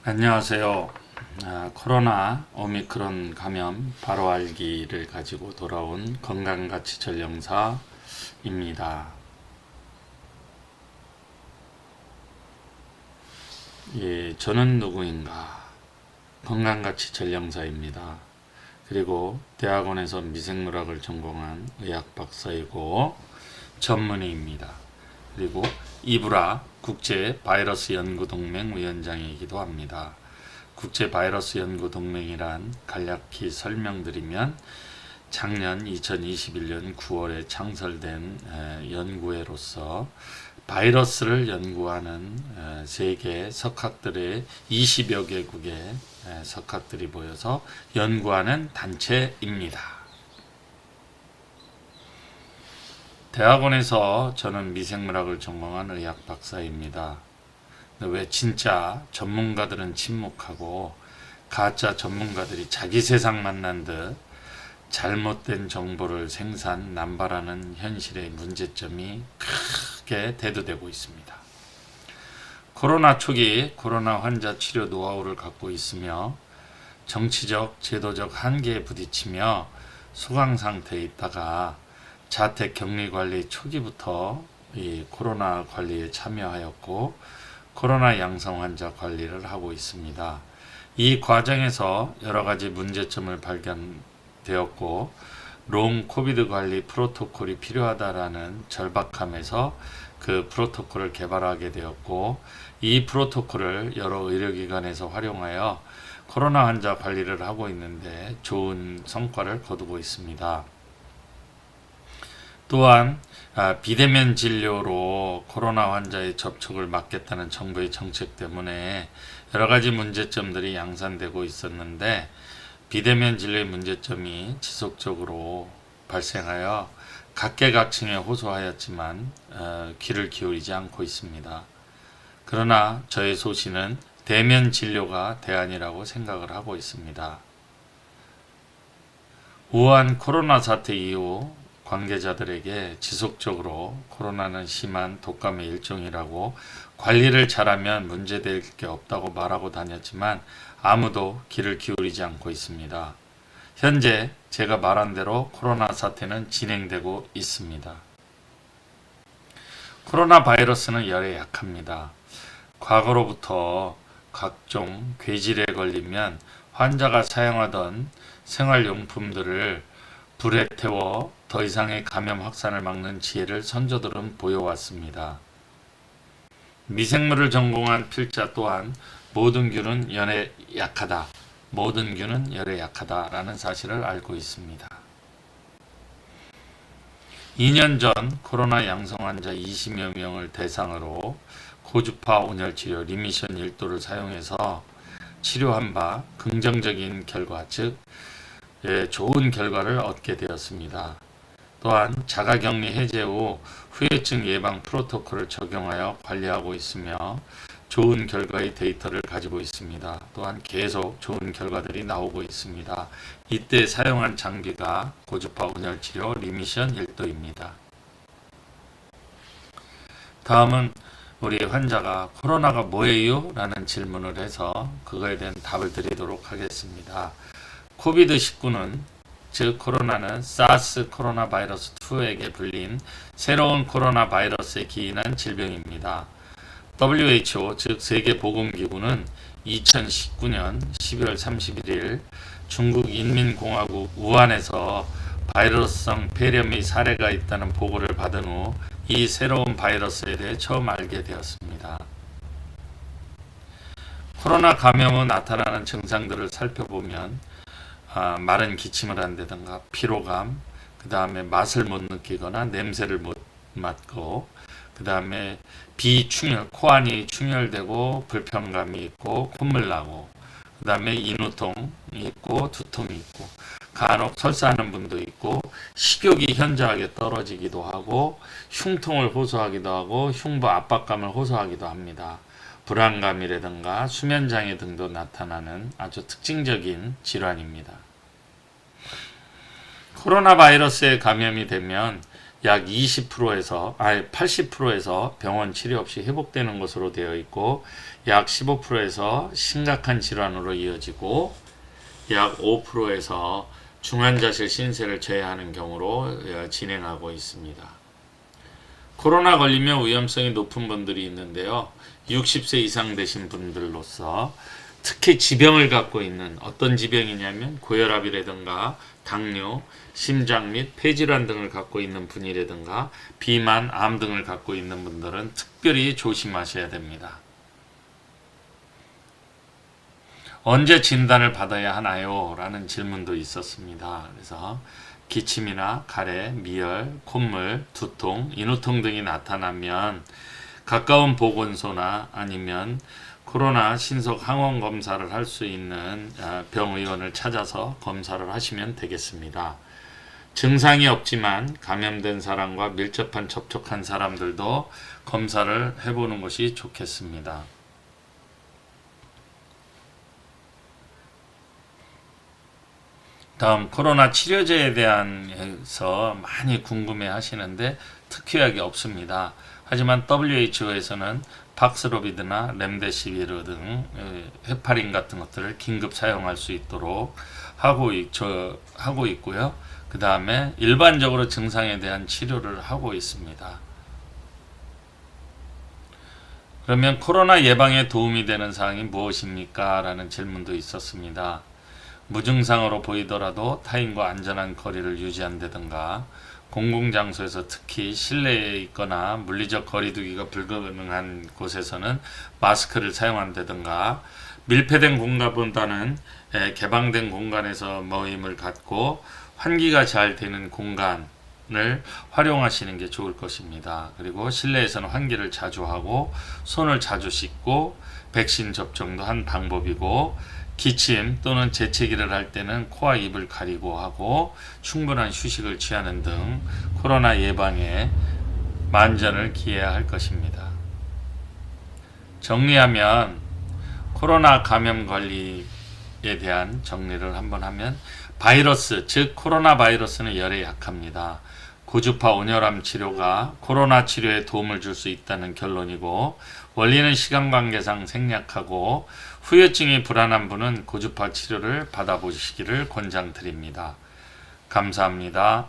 안녕하세요. 코로나 오미크론 감염 바로 알기를 가지고 돌아온 건강가치 전령사입니다. 예, 저는 누구인가? 건강가치 전령사입니다. 그리고 대학원에서 미생물학을 전공한 의학 박사이고 전문의입니다. 그리고 이브라 국제 바이러스 연구 동맹 위원장이기도 합니다. 국제 바이러스 연구 동맹이란 간략히 설명드리면 작년 2021년 9월에 창설된 연구회로서 바이러스를 연구하는 세계 석학들의 20여 개국의 석학들이 모여서 연구하는 단체입니다. 대학원에서 저는 미생물학을 전공한 의학 박사입니다. 왜 진짜 전문가들은 침묵하고 가짜 전문가들이 자기 세상 만난 듯 잘못된 정보를 생산, 남발하는 현실의 문제점이 크게 대두되고 있습니다. 코로나 초기 코로나 환자 치료 노하우를 갖고 있으며 정치적, 제도적 한계에 부딪히며 소강 상태에 있다가 자택 격리 관리 초기부터 이 코로나 관리에 참여하였고 코로나 양성 환자 관리를 하고 있습니다. 이 과정에서 여러 가지 문제점을 발견되었고 롱 코비드 관리 프로토콜이 필요하다라는 절박함에서 그 프로토콜을 개발하게 되었고 이 프로토콜을 여러 의료기관에서 활용하여 코로나 환자 관리를 하고 있는데 좋은 성과를 거두고 있습니다. 또한 비대면 진료로 코로나 환자의 접촉을 막겠다는 정부의 정책 때문에 여러 가지 문제점들이 양산되고 있었는데 비대면 진료의 문제점이 지속적으로 발생하여 각계각층에 호소하였지만 귀를 기울이지 않고 있습니다. 그러나 저의 소신은 대면 진료가 대안이라고 생각을 하고 있습니다. 우한 코로나 사태 이후 관계자들에게 지속적으로 코로나는 심한 독감의 일종이라고 관리를 잘하면 문제될 게 없다고 말하고 다녔지만 아무도 귀를 기울이지 않고 있습니다. 현재 제가 말한 대로 코로나 사태는 진행되고 있습니다. 코로나 바이러스는 열에 약합니다. 과거로부터 각종 괴질에 걸리면 환자가 사용하던 생활용품들을 불에 태워 더 이상의 감염 확산을 막는 지혜를 선조들은 보여왔습니다. 미생물을 전공한 필자 또한 모든 균은 열에 약하다, 모든 균은 열에 약하다라는 사실을 알고 있습니다. 2년 전 코로나 양성 환자 20여 명을 대상으로 고주파 온열 치료 리미션 1도를 사용해서 치료한 바 긍정적인 결과, 즉 좋은 결과를 얻게 되었습니다. 또한 자가격리 해제 후 후유증 예방 프로토콜을 적용하여 관리하고 있으며 좋은 결과의 데이터를 가지고 있습니다. 또한 계속 좋은 결과들이 나오고 있습니다. 이때 사용한 장비가 고주파 온열치료 리미션 1도입니다. 다음은 우리 환자가 코로나가 뭐예요? 라는 질문을 해서 그거에 대한 답을 드리도록 하겠습니다. 코비드-19는 즉 코로나는 사스 코로나 바이러스 2에게 불린 새로운 코로나 바이러스에 기인한 질병입니다. WHO 즉 세계보건기구는 2019년 12월 31일 중국 인민공화국 우한에서 바이러스성 폐렴의 사례가 있다는 보고를 받은 후 이 새로운 바이러스에 대해 처음 알게 되었습니다. 코로나 감염 후 나타나는 증상들을 살펴보면 마른 기침을 한다든가 피로감, 그 다음에 맛을 못 느끼거나 냄새를 못 맡고, 그 다음에 비충혈, 코안이 충혈되고 불편감이 있고 콧물 나고, 그 다음에 인후통이 있고 두통이 있고, 간혹 설사하는 분도 있고 식욕이 현저하게 떨어지기도 하고 흉통을 호소하기도 하고 흉부 압박감을 호소하기도 합니다. 불안감이라든가 수면장애 등도 나타나는 아주 특징적인 질환입니다. 코로나 바이러스에 감염이 되면 약 20%에서 80%에서 병원 치료 없이 회복되는 것으로 되어 있고, 약 15%에서 심각한 질환으로 이어지고, 약 5%에서 중환자실 신세를 져야 하는 경우로 진행하고 있습니다. 코로나 걸리면 위험성이 높은 분들이 있는데요. 60세 이상 되신 분들로서 특히 지병을 갖고 있는, 어떤 지병이냐면 고혈압이라든가 당뇨, 심장 및 폐질환 등을 갖고 있는 분이라든가 비만, 암 등을 갖고 있는 분들은 특별히 조심하셔야 됩니다. 언제 진단을 받아야 하나요? 라는 질문도 있었습니다. 그래서 기침이나 가래, 미열, 콧물, 두통, 인후통 등이 나타나면 가까운 보건소나 아니면 코로나 신속 항원 검사를 할 수 있는 병의원을 찾아서 검사를 하시면 되겠습니다. 증상이 없지만 감염된 사람과 밀접한 접촉한 사람들도 검사를 해보는 것이 좋겠습니다. 다음, 코로나 치료제에 대해서 많이 궁금해 하시는데 특효약이 없습니다. 하지만 WHO에서는 박스로비드나 렘데시비르 등 헤파린 같은 것들을 긴급 사용할 수 있도록 하고 있고요. 그 다음에 일반적으로 증상에 대한 치료를 하고 있습니다. 그러면 코로나 예방에 도움이 되는 사항이 무엇입니까? 라는 질문도 있었습니다. 무증상으로 보이더라도 타인과 안전한 거리를 유지한다든가, 공공장소에서 특히 실내에 있거나 물리적 거리두기가 불가능한 곳에서는 마스크를 사용한다든가, 밀폐된 공간보다는 개방된 공간에서 모임을 갖고 환기가 잘 되는 공간을 활용하시는 게 좋을 것입니다. 그리고 실내에서는 환기를 자주 하고 손을 자주 씻고, 백신 접종도 한 방법이고, 기침 또는 재채기를 할 때는 코와 입을 가리고 하고 충분한 휴식을 취하는 등 코로나 예방에 만전을 기해야 할 것입니다. 정리하면 코로나 감염 관리에 대한 정리를 한번 하면, 바이러스, 즉 코로나 바이러스는 열에 약합니다. 고주파 온열암 치료가 코로나 치료에 도움을 줄 수 있다는 결론이고, 원리는 시간관계상 생략하고 후유증이 불안한 분은 고주파 치료를 받아보시기를 권장드립니다. 감사합니다.